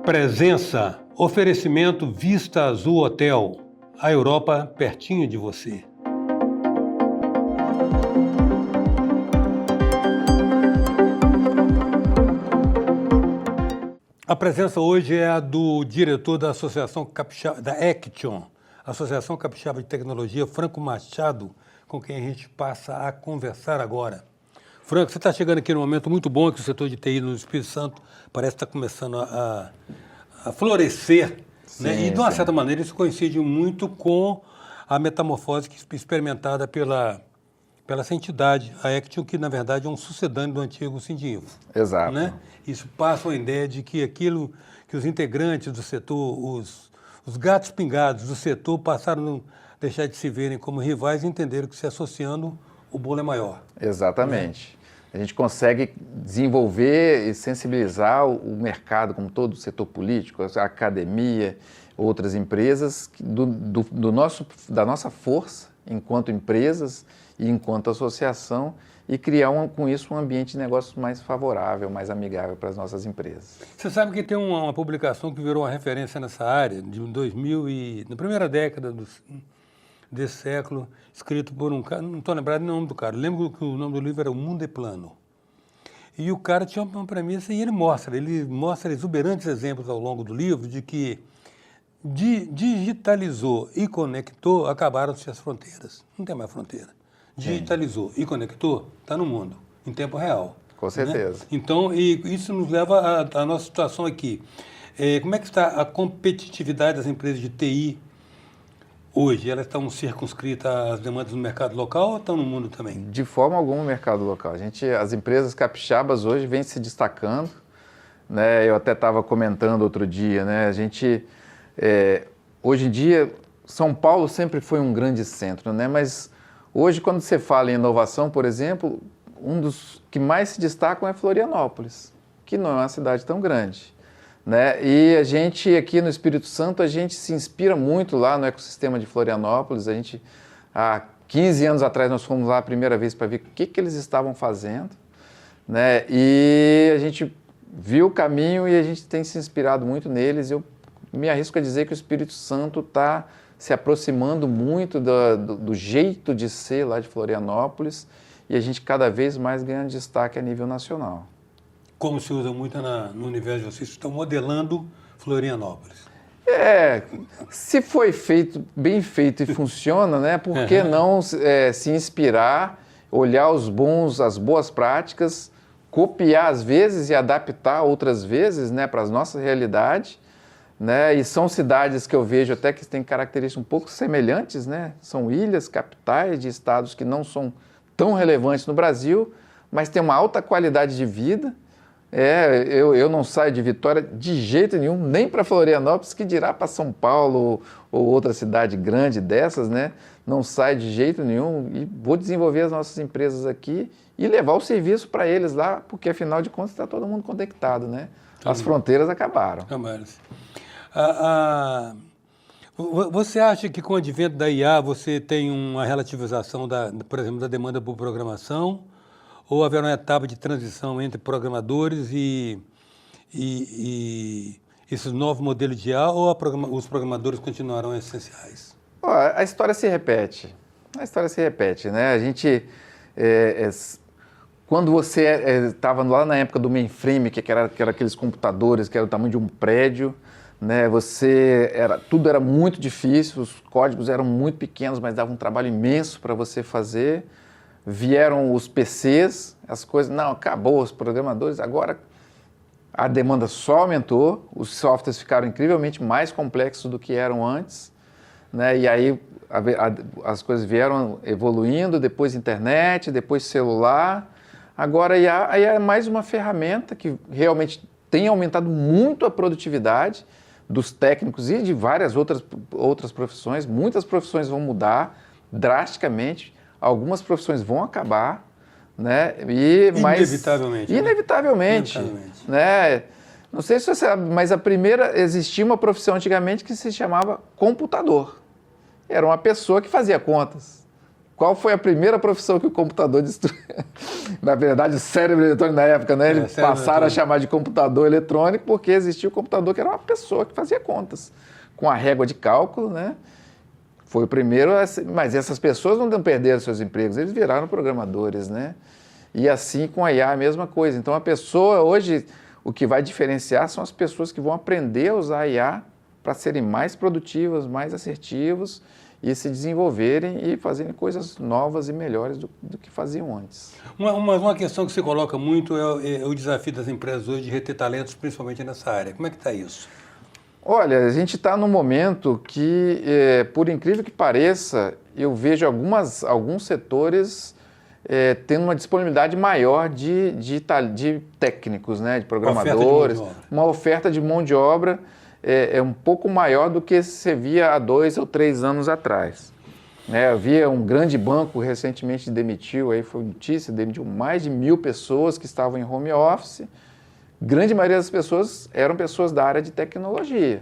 Presença, oferecimento Vista Azul Hotel, a Europa pertinho de você. A presença hoje é a do diretor da Associação Capixaba, da Action, Associação Capixaba de Tecnologia, Franco Machado, com quem a gente passa a conversar agora. Franco, você está chegando aqui num momento muito bom que o setor de TI no Espírito Santo parece estar começando a florescer, sim, né? E de uma certa maneira isso coincide muito com a metamorfose experimentada pela essa entidade, a Action, que na verdade é um sucedâneo do antigo Sindinfo. Exato. Né? Isso passa a ideia de que aquilo que os integrantes do setor, os gatos pingados do setor passaram a deixar de se verem como rivais e entenderam que se associando o bolo é maior. Exatamente. A gente consegue desenvolver e sensibilizar o mercado, como todo o setor político, a academia, outras empresas, da nossa força enquanto empresas e enquanto associação, e criar com isso um ambiente de negócios mais favorável, mais amigável para as nossas empresas. Você sabe que tem uma publicação que virou uma referência nessa área, de 2000 na primeira década desse século, escrito por um cara, não estou lembrado do nome do cara, lembro que o nome do livro era O Mundo é Plano. E o cara tinha uma premissa e ele mostra exuberantes exemplos ao longo do livro de que digitalizou e conectou, acabaram-se as fronteiras. Não tem mais fronteira. Digitalizou e conectou, está no mundo, em tempo real. Com certeza. Né? Então, e isso nos leva à nossa situação aqui. Como é que está a competitividade das empresas de TI hoje? Elas estão circunscritas às demandas do mercado local ou estão no mundo também? De forma alguma no mercado local. As empresas capixabas hoje vêm se destacando, né? Eu até estava comentando outro dia, né? A gente, hoje em dia, São Paulo sempre foi um grande centro, né? Mas hoje, quando você fala em inovação, por exemplo, um dos que mais se destacam é Florianópolis, que não é uma cidade tão grande, né? E a gente aqui no Espírito Santo, a gente se inspira muito lá no ecossistema de Florianópolis. A gente, há 15 anos atrás, nós fomos lá a primeira vez para ver o que eles estavam fazendo, né? E a gente viu o caminho e a gente tem se inspirado muito neles. Eu me arrisco a dizer que o Espírito Santo está se aproximando muito do jeito de ser lá de Florianópolis, e a gente cada vez mais ganha destaque a nível nacional. Como se usa muito no universo de vocês, estão modelando Florianópolis. Se foi feito, bem feito e funciona, né? Por que não se inspirar, olhar as boas práticas, copiar às vezes e adaptar outras vezes, né, para a nossa realidade, né? E são cidades que eu vejo até que têm características um pouco semelhantes, né? São ilhas, capitais de estados que não são tão relevantes no Brasil, mas têm uma alta qualidade de vida. Eu não saio de Vitória de jeito nenhum, nem para Florianópolis, que dirá para São Paulo ou outra cidade grande dessas, né? Não saio de jeito nenhum e vou desenvolver as nossas empresas aqui e levar o serviço para eles lá, porque afinal de contas está todo mundo conectado, né? As fronteiras acabaram. Você acha que com o advento da IA você tem uma relativização, por exemplo, da demanda por programação, ou haverá uma etapa de transição entre programadores e esses novos modelos de IA, ou os programadores continuarão essenciais? A história se repete. Né? A gente, quando você estava lá na época do mainframe, que era aqueles computadores que era o tamanho de um prédio, né? Tudo era muito difícil, os códigos eram muito pequenos, mas dava um trabalho imenso para você fazer. Vieram os PCs, as coisas, não, acabou, os programadores, agora a demanda só aumentou, os softwares ficaram incrivelmente mais complexos do que eram antes, né? E aí as coisas vieram evoluindo, depois internet, depois celular. Agora IA é mais uma ferramenta que realmente tem aumentado muito a produtividade dos técnicos e de várias outras profissões. Muitas profissões vão mudar drasticamente, algumas profissões vão acabar, né? Inevitavelmente. Né? Não sei se você sabe, mas existia uma profissão antigamente que se chamava computador. Era uma pessoa que fazia contas. Qual foi a primeira profissão que o computador destruiu? Na verdade, o cérebro eletrônico na época, né? Eles passaram a chamar de computador eletrônico porque existia o computador que era uma pessoa que fazia contas com a régua de cálculo, né? Foi o primeiro, mas essas pessoas não perderam seus empregos, eles viraram programadores, né? E assim com a IA a mesma coisa. Então a pessoa hoje, o que vai diferenciar são as pessoas que vão aprender a usar a IA para serem mais produtivas, mais assertivos e se desenvolverem e fazerem coisas novas e melhores do que faziam antes. Uma questão que você coloca muito é o desafio das empresas hoje de reter talentos, principalmente nessa área. Como é que está isso? Olha, a gente está num momento que, por incrível que pareça, eu vejo alguns setores tendo uma disponibilidade maior de técnicos, né, de programadores, uma oferta de mão de obra é um pouco maior do que se via há 2 ou 3 anos atrás. Havia um grande banco recentemente demitiu, aí foi notícia, demitiu mais de 1.000 pessoas que estavam em home office. Grande maioria das pessoas eram pessoas da área de tecnologia.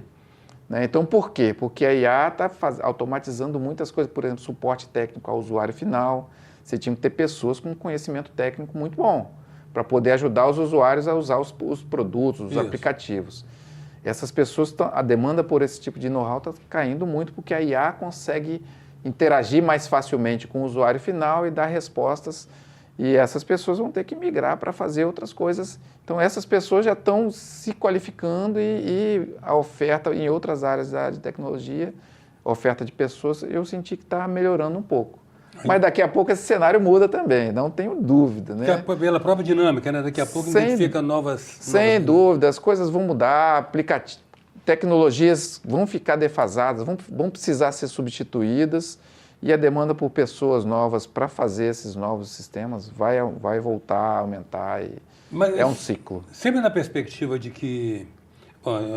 Então, por quê? Porque a IA está automatizando muitas coisas, por exemplo, suporte técnico ao usuário final. Você tinha que ter pessoas com conhecimento técnico muito bom para poder ajudar os usuários a usar os produtos, os aplicativos. Essas pessoas, a demanda por esse tipo de know-how está caindo muito porque a IA consegue interagir mais facilmente com o usuário final e dar respostas, e essas pessoas vão ter que migrar para fazer outras coisas. Então, essas pessoas já estão se qualificando e a oferta em outras áreas da área de tecnologia, a oferta de pessoas, eu senti que está melhorando um pouco. Mas daqui a pouco esse cenário muda também, não tenho dúvida. Né? Pela própria dinâmica, né? Daqui a pouco identifica novas... Sem dúvida, as coisas vão mudar, tecnologias vão ficar defasadas, vão precisar ser substituídas e a demanda por pessoas novas para fazer esses novos sistemas vai voltar a aumentar. É um ciclo. Sempre na perspectiva de que,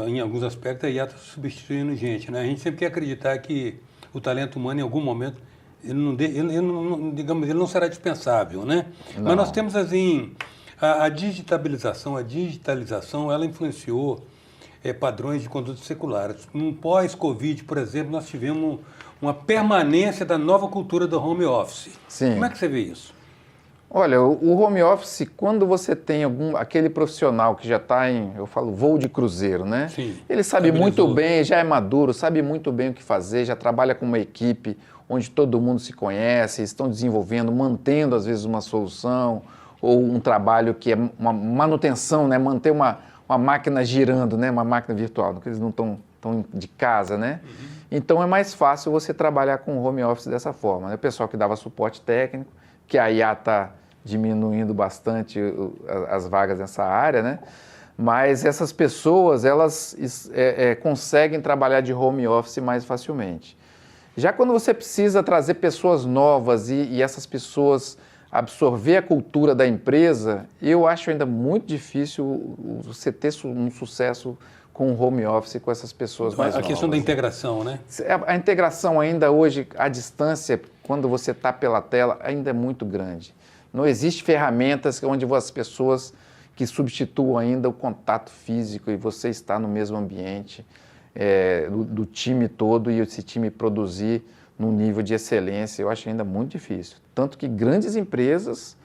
em alguns aspectos, a IA está substituindo gente. Né? A gente sempre quer acreditar que o talento humano, em algum momento, ele não será dispensável, né? Não. Mas nós temos, assim, a digitalização, ela influenciou padrões de conduta seculares. No pós-Covid, por exemplo, nós tivemos uma permanência da nova cultura do home office. Sim. Como é que você vê isso? Olha, o home office, quando você tem aquele profissional que já está eu falo, voo de cruzeiro, né? Sim, ele sabe muito bem, já é maduro, sabe muito bem o que fazer, já trabalha com uma equipe onde todo mundo se conhece, estão desenvolvendo, mantendo às vezes uma solução ou um trabalho que é uma manutenção, né? Manter uma máquina girando, né? Uma máquina virtual, porque eles não estão de casa, né? Uhum. Então é mais fácil você trabalhar com home office dessa forma, né? O pessoal que dava suporte técnico, que a IA está diminuindo bastante as vagas nessa área, né? Mas essas pessoas, elas conseguem trabalhar de home office mais facilmente. Já quando você precisa trazer pessoas novas e essas pessoas absorver a cultura da empresa, eu acho ainda muito difícil você ter um sucesso com o home office com essas pessoas mais novas. A questão da integração, né? A integração ainda hoje, à distância, quando você está pela tela, ainda é muito grande. Não existe ferramentas onde as pessoas que substituam ainda o contato físico e você está no mesmo ambiente do time todo e esse time produzir num nível de excelência, eu acho ainda muito difícil. Tanto que grandes empresas,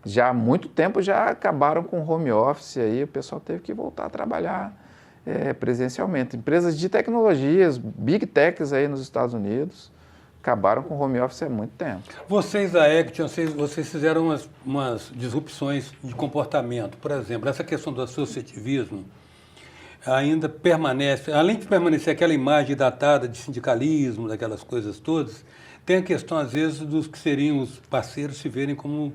já há muito tempo, já acabaram com home office, aí o pessoal teve que voltar a trabalhar presencialmente. Empresas de tecnologias, big techs aí nos Estados Unidos, acabaram com home office há muito tempo. Vocês da Ection, vocês fizeram umas disrupções de comportamento. Por exemplo, essa questão do associativismo ainda permanece, além de permanecer aquela imagem datada de sindicalismo, daquelas coisas todas, tem a questão, às vezes, dos que seriam os parceiros se verem como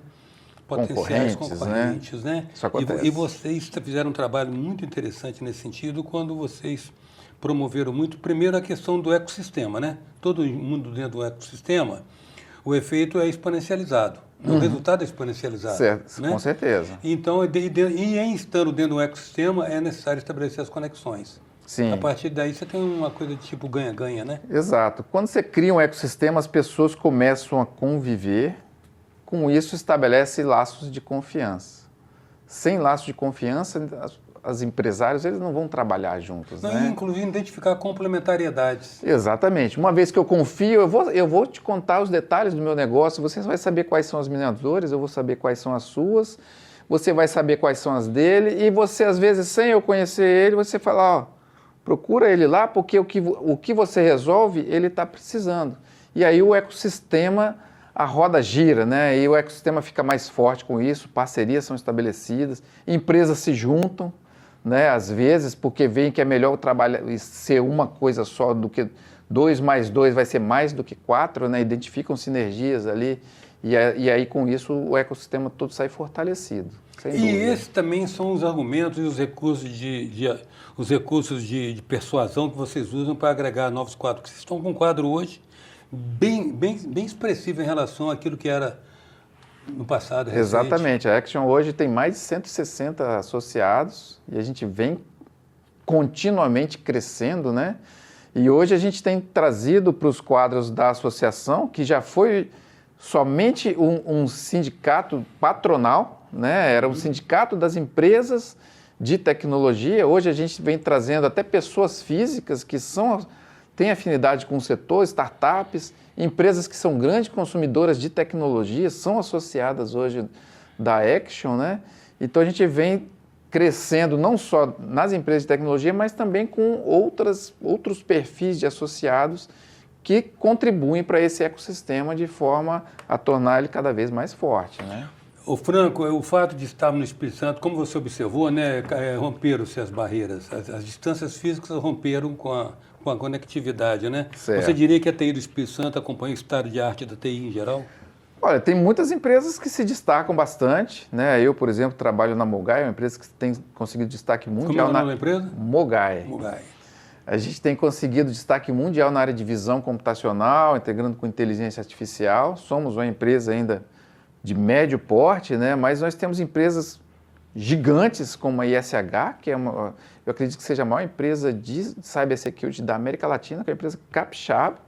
potenciais concorrentes, né? Isso acontece. E vocês fizeram um trabalho muito interessante nesse sentido quando vocês promoveram muito, primeiro, a questão do ecossistema, né? Todo mundo dentro do ecossistema, o efeito é exponencializado. O resultado é exponencializado. Certo, né? Com certeza. Então, em estando dentro do ecossistema, é necessário estabelecer as conexões. Sim. A partir daí, você tem uma coisa de tipo ganha-ganha, né? Exato. Quando você cria um ecossistema, as pessoas começam a conviver, com isso estabelece laços de confiança. Sem laços de confiança, as empresários, eles não vão trabalhar juntos, né? Inclusive identificar complementariedades. Exatamente. Uma vez que eu confio, eu vou te contar os detalhes do meu negócio, você vai saber quais são as minhas dores, eu vou saber quais são as suas, você vai saber quais são as dele, e você, às vezes, sem eu conhecer ele, você fala, ó, procura ele lá, porque o que você resolve, ele está precisando. E aí o ecossistema, a roda gira, né? E o ecossistema fica mais forte com isso, parcerias são estabelecidas, empresas se juntam, né? Às vezes, porque veem que é melhor trabalhar e ser uma coisa só do que 2 mais 2 vai ser mais do que 4, né? Identificam sinergias ali e aí com isso o ecossistema todo sai fortalecido. Sem dúvida. E esses também são os argumentos e os recursos de persuasão que vocês usam para agregar novos quadros. Vocês estão com um quadro hoje bem expressivo em relação àquilo que era no passado recente. Exatamente. A Action hoje tem mais de 160 associados e a gente vem continuamente crescendo, né? E hoje a gente tem trazido para os quadros da associação, que já foi somente um sindicato patronal, né? Era um sindicato das empresas de tecnologia. Hoje a gente vem trazendo até pessoas físicas que têm afinidade com o setor, startups, empresas que são grandes consumidoras de tecnologia, são associadas hoje da Action, né? Então a gente vem crescendo não só nas empresas de tecnologia, mas também com outros perfis de associados que contribuem para esse ecossistema de forma a tornar ele cada vez mais forte, né? O Franco, o fato de estarmos no Espírito Santo, como você observou, né, romperam-se as barreiras, as distâncias físicas romperam com a conectividade, né? Certo. Você diria que a TI do Espírito Santo acompanha o estado de arte da TI em geral? Olha, tem muitas empresas que se destacam bastante, né? Eu, por exemplo, trabalho na Mogai, uma empresa que tem conseguido destaque mundial. Como é o nome da empresa? Mogai. Mogai. A gente tem conseguido destaque mundial na área de visão computacional, integrando com inteligência artificial. Somos uma empresa ainda de médio porte, né? Mas nós temos empresas gigantes como a ISH, que eu acredito que seja a maior empresa de cybersecurity da América Latina, que é a empresa capixaba,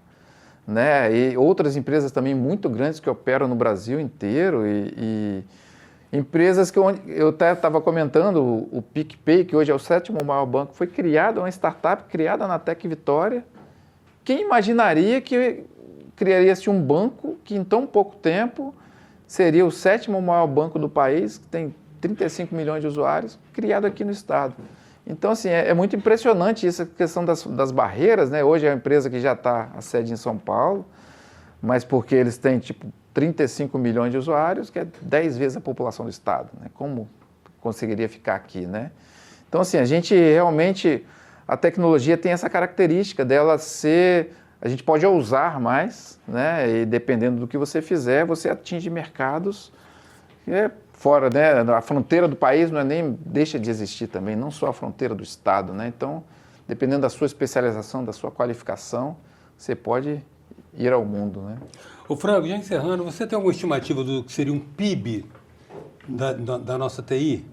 né? E outras empresas também muito grandes que operam no Brasil inteiro e empresas que eu até estava comentando, o PicPay, que hoje é o 7º maior banco, foi criada, uma startup criada na Tec Vitória. Quem imaginaria que criaria-se um banco que em tão pouco tempo seria o 7º maior banco do país, que tem 35 milhões de usuários, criado aqui no estado. Então, assim, é muito impressionante essa questão das barreiras, né? Hoje é uma empresa que já está a sede em São Paulo, mas porque eles têm, 35 milhões de usuários, que é 10 vezes a população do estado, né? Como conseguiria ficar aqui, né? Então, assim, a gente realmente, a tecnologia tem essa característica dela ser, a gente pode ousar mais, né? E dependendo do que você fizer, você atinge mercados fora, né? A fronteira do país não é nem deixa de existir também, não só a fronteira do estado, né? Então, dependendo da sua especialização, da sua qualificação, você pode ir ao mundo, né? Ô Franco, já encerrando, você tem alguma estimativa do que seria um PIB da nossa TI?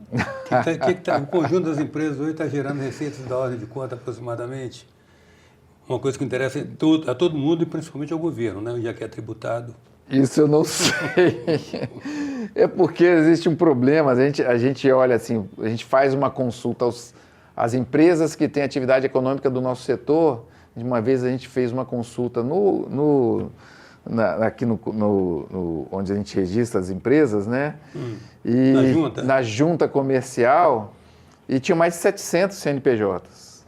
O conjunto das empresas hoje está gerando receitas da ordem de quanto aproximadamente? Uma coisa que interessa a todo mundo e principalmente ao governo, né? Já que é tributado. Isso eu não sei. É porque existe um problema. A gente olha assim, a gente faz uma consulta às empresas que têm atividade econômica do nosso setor. Uma vez a gente fez uma consulta aqui onde a gente registra as empresas, né? E na junta? Na junta comercial, e tinha mais de 700 CNPJs.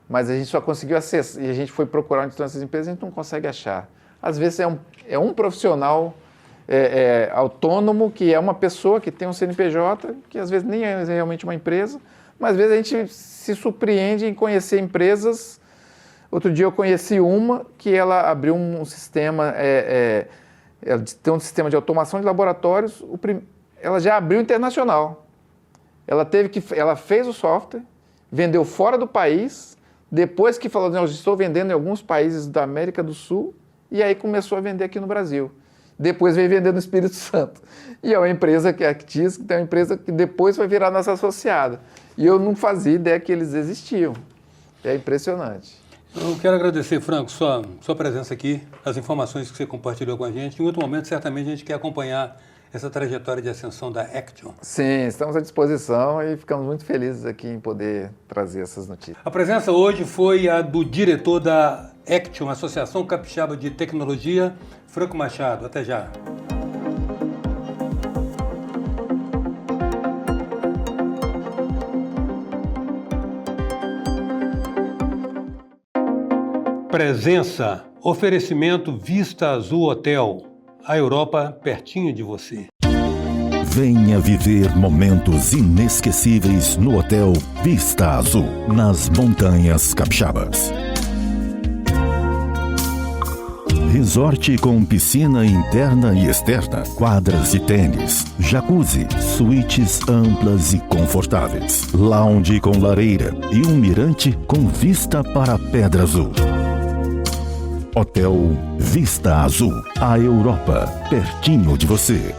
Mas a gente só conseguiu acessar, e a gente foi procurar onde estão essas empresas, a gente não consegue achar. Às vezes é um profissional autônomo, que é uma pessoa que tem um CNPJ, que às vezes nem é realmente uma empresa, mas às vezes a gente se surpreende em conhecer empresas. Outro dia eu conheci uma que ela abriu um sistema, ela tem um sistema de automação de laboratórios, ela já abriu internacional. Ela fez o software, vendeu fora do país, depois que falou, não, eu estou vendendo em alguns países da América do Sul, e aí começou a vender aqui no Brasil. Depois veio vender no Espírito Santo. E é uma empresa que é a Actis, que é uma empresa que depois vai virar nossa associada. E eu não fazia ideia que eles existiam. É impressionante. Eu quero agradecer, Franco, sua presença aqui, as informações que você compartilhou com a gente. Em outro momento, certamente, a gente quer acompanhar essa trajetória de ascensão da Action. Sim, estamos à disposição e ficamos muito felizes aqui em poder trazer essas notícias. A presença hoje foi a do diretor da Action, Associação Capixaba de Tecnologia, Franco Machado. Até já. Presença, oferecimento Vista Azul Hotel, a Europa pertinho de você. Venha viver momentos inesquecíveis no Hotel Vista Azul, nas Montanhas Capixabas. Resort com piscina interna e externa, quadras de tênis, jacuzzi, suítes amplas e confortáveis, lounge com lareira e um mirante com vista para a Pedra Azul. Hotel Vista Azul, a Europa pertinho de você.